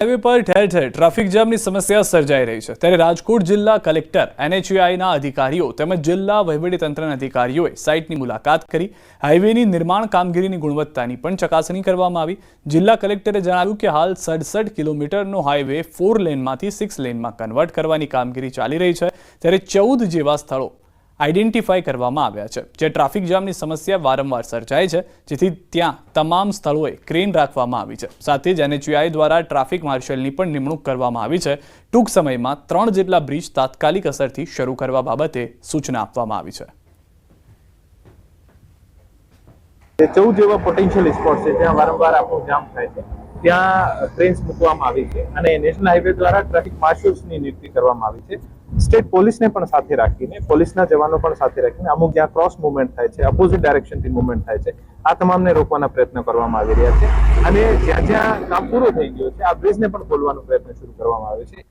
Highway પર ઠેર ઠેર ટ્રાફિક જામની સમસ્યા સર્જાઈ રહી છે ત્યારે રાજકોટ જિલ્લા કલેક્ટર NHAIના અધિકારીઓ તેમજ જિલ્લા વહીવટીતંત્રના અધિકારીઓએ સાઇટની મુલાકાત કરી હાઈવેની નિર્માણ કામગીરીની ગુણવત્તાની પણ ચકાસણી કરવામાં આવી। જિલ્લા કલેક્ટરે જણાવ્યું કે હાલ 67 કિલોમીટરનો હાઈવે 4 લેનમાંથી 6 લેનમાં કન્વર્ટ કરવાની કામગીરી ચાલી રહી છે ત્યારે 14 જેવા સ્થળો આઈડેન્ટિફાઈ કરવામાં આવ્યા છે જે ટ્રાફિક જામની સમસ્યા વારંવાર સર્જાય છે જેથી ત્યાં તમામ સ્થળોએ ક્રેન રાખવામાં આવી છે। સાથે જ NHAI દ્વારા ટ્રાફિક માર્શલની પણ નિમણૂક કરવામાં આવી છે। ટૂંક સમયમાં 3 જેટલા બ્રિજ તાત્કાલિક અસરથી શરૂ કરવા બાબતે સૂચના આપવામાં આવી છે। 14 જેવા પોટેન્શિયલ સ્પોટ છે જ્યાં વારંવાર આપણું જામ થાય છે ત્યાં ટ્રેન્સ મૂકવામાં આવી છે અને નેશનલ હાઈવે દ્વારા ટ્રાફિક માર્શલ્સની નિયુક્તિ કરવામાં આવી છે। સ્ટેટ પોલીસને પણ સાથે રાખીને પોલીસના જવાનો પણ સાથે રાખીને અમુક જ્યાં ક્રોસ મૂવમેન્ટ થાય છે અપોઝિટ ડાયરેક્શનથી મૂવમેન્ટ થાય છે આ તમામને રોકવાના પ્રયત્ન કરવામાં આવી રહ્યા છે અને જ્યાં જ્યાં કામ પૂરું થઈ ગયું છે આ બ્રિજને પણ ખોલવાનો પ્રયત્ન શરૂ કરવામાં આવે છે।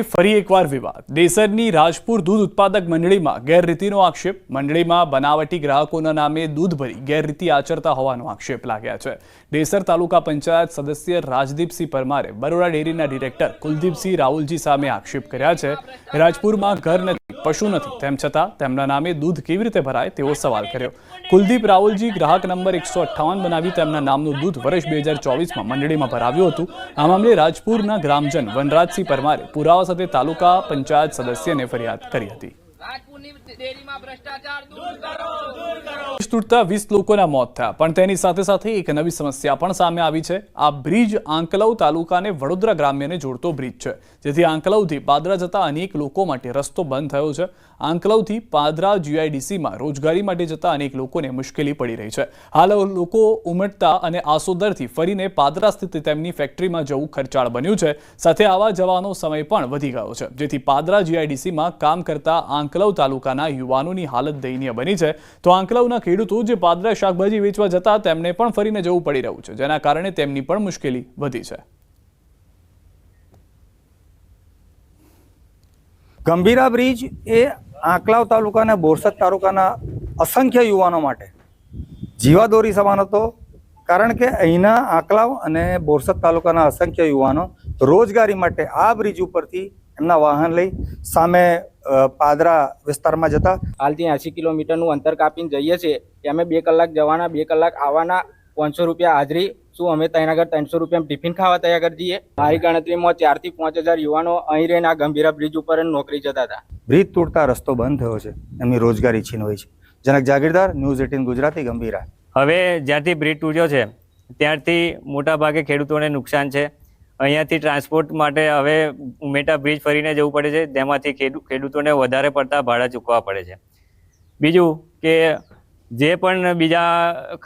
ફરી એકવાર વિવાદ। દેસરની રાજપુર દૂધ ઉત્પાદક મંડળીમાં ગેરરીતિનો આક્ષેપ। મંડળીમાં બનાવટી ગ્રાહકોના નામે દૂધ ભરી ગેરરીતિ આચરતા હોવાનો આક્ષેપ લાગ્યા છે। દેસર તાલુકા પંચાયત સદસ્ય રાજદીપસિંહ પરમારે બરોડા ડેરીના ડિરેક્ટર કુલદીપસિંહ રાહુલજી સામે આક્ષેપ કર્યા છે। રાજપુરમાં ઘર નથી, પશુ નથી, તેમ છતાં તેમના નામે દૂધ કેવી રીતે ભરાય તેવો સવાલ કર્યો। કુલદીપ રાહુલજી ગ્રાહક નંબર 158 બનાવી તેમના નામનું દૂધ વર્ષ 2024માં મંડળીમાં ભરાવ્યું હતું। આ મામલે રાજપુરના ગ્રામજન વનરાજસિંહ પરમારે પુરાવા સાથે તાલુકા પંચાયત સદસ્યને ફરિયાદ કરી હતી। તૂટતા 20 લોકોના મોત થયા પણ તેની સાથે સાથે એક નવી સમસ્યા પણ સામે આવી છે। આ બ્રિજ આંકલવ તાલુકાને વડોદરા ગ્રામ્યને જોડતો બ્રિજ છે જેથી આંકલવથી પાદરા જતા અનેક લોકો માટે રસ્તો બંધ થયો છે। આંકલવથી પાદરા GIDCમાં રોજગારી માટે જતા અનેક લોકોને મુશ્કેલી પડી રહી છે। હાલ લોકો ઉમટતા અને આસોદરથી ફરીને પાદરા સ્થિત તેમની ફેક્ટરીમાં જવું ખર્ચાળ બન્યું છે। સાથે આવવા જવાનો સમય પણ વધી ગયો છે જેથી પાદરા GIDCમાં કામ કરતા આંકલવ તાલુકાના યુવાનોની હાલત દયનીય બની છે તો આંકલવના ખેડૂતો જે પાદરા શાકભાજી વેચવા જતા તેમને પણ ફરીને જવું પડી રહ્યું છે જેના કારણે તેમની પણ મુશ્કેલી વધી છે। ગંભીરા બ્રિજ એ આંકલાવ તાલુકાના બોરસદ તાલુકાના અસંખ્ય યુવાનો માટે જીવાદોરી સમાન હતો કારણ કે અહીંના આંકલાવ અને બોરસદ તાલુકાના અસંખ્ય યુવાનો રોજગારી માટે આ બ્રિજ ઉપરથી એમના વાહન લઈ સામે પાદરા વિસ્તારમાં જતા। હાલથી 80 કિલોમીટરનું અંતર કાપીને જઈએ છીએ અમે 2 કલાક જવાના 2 કલાક આવવાના 500 રૂપિયા હાજરી। શું અમે ત્યાં આગળ 300 રૂપિયા ટિફિન ખાવા તૈયાર કરી દઈએ? મારી ગણતરીમાં 4 થી 5000 યુવાનો અહીં રહીને આ ગંભીરા બ્રિજ ઉપર નોકરી જતા હતા। બ્રિજ તૂટતા રસ્તો બંધ થયો છે, એમની રોજગારી છીનવાઈ છે। જનક જાગીરદાર, ન્યૂઝ 18 ગુજરાતી, ગંભીરા। હવે જ્યાંથી બ્રિજ તૂટ્યો છે ત્યારથી મોટાભાગે ખેડૂતોને નુકસાન છે। અહીંયાથી ટ્રાન્સપોર્ટ માટે હવે ઉમેટા બ્રિજ ફરીને જવું પડે છે જેમાંથી ખેડૂતોને વધારે પડતા ભાડા ચૂકવવા પડે છે। બીજું કે જે પણ બીજા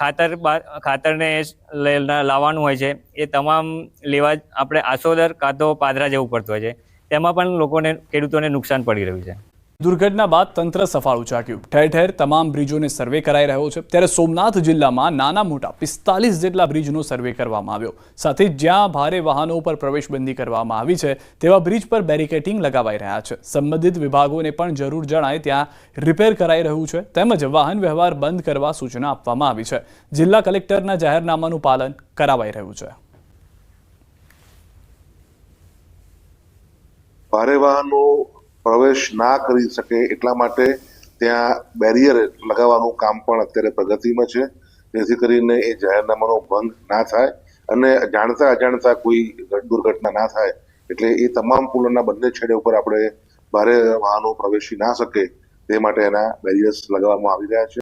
ખાતરને લાવવાનું હોય છે એ તમામ લેવા આપણે આસોદર કાં તો પાદરા જવું પડતું હોય છે તેમાં પણ ખેડૂતોને નુકસાન પડી રહ્યું છે। દુર્ઘટના બાદ તંત્ર સફાળું ચાક્યું। ઠેર ઠેર તમામ બ્રિજોને સર્વે કરાઈ રહ્યો છે ત્યારે સોમનાથ જિલ્લામાં નાના મોટા 45 જેટલા બ્રિજનો સર્વે કરવામાં આવ્યો। સાથે જ્યાં ભારે વાહનો પર પ્રવેશબંધી કરવામાં આવી છે તેવા બ્રિજ પર બેરિકેડિંગ લગાવાઈ રહ્યા છે। સંબંધિત વિભાગોને પણ જરૂર જણાય ત્યાં રિપેર કરાઈ રહ્યું છે તેમજ વાહન વ્યવહાર બંધ કરવા સૂચના આપવામાં આવી છે। જિલ્લા કલેક્ટરના જાહેરનામાનું પાલન કરાવાઈ રહ્યું છે। ભારે વાહનો પ્રવેશ ના કરી શકે એટલા માટે ત્યાં બેરિયર લગાવવાનું કામ પણ અત્યારે પ્રગતિમાં છે જેથી કરીને એ જાહેરનામાનો ભંગ ના થાય અને જાણતા અજાણતા કોઈ દુર્ઘટના ના થાય એટલે એ તમામ પુલોના બંને છેડે ઉપર આપણે ભારે વાહનો પ્રવેશી ના શકે તે માટે એના બેરિયર્સ લગાવવામાં આવી રહ્યા છે।